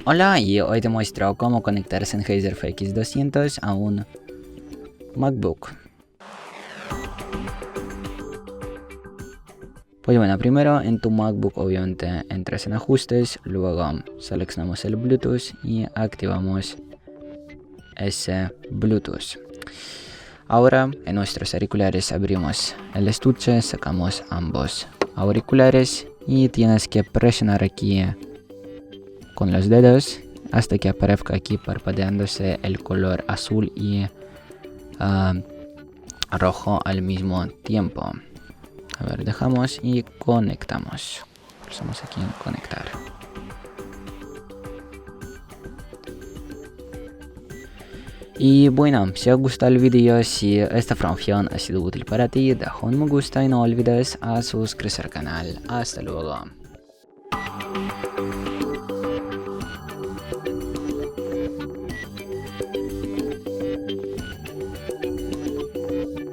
Hola, y hoy te muestro cómo conectar Sennheiser CX200 a un MacBook. Pues bueno, primero en tu MacBook obviamente entras en ajustes, luego seleccionamos el Bluetooth y activamos ese Bluetooth. Ahora en nuestros auriculares abrimos el estuche, sacamos ambos auriculares y tienes que presionar aquí con los dedos hasta que aparezca aquí parpadeándose el color azul y rojo al mismo tiempo. A ver, dejamos y conectamos. Pulsamos aquí en conectar. Y bueno, si os gusta el vídeo, si esta información ha sido útil para ti, deja un me gusta y no olvides a suscribirse al canal. Hasta luego.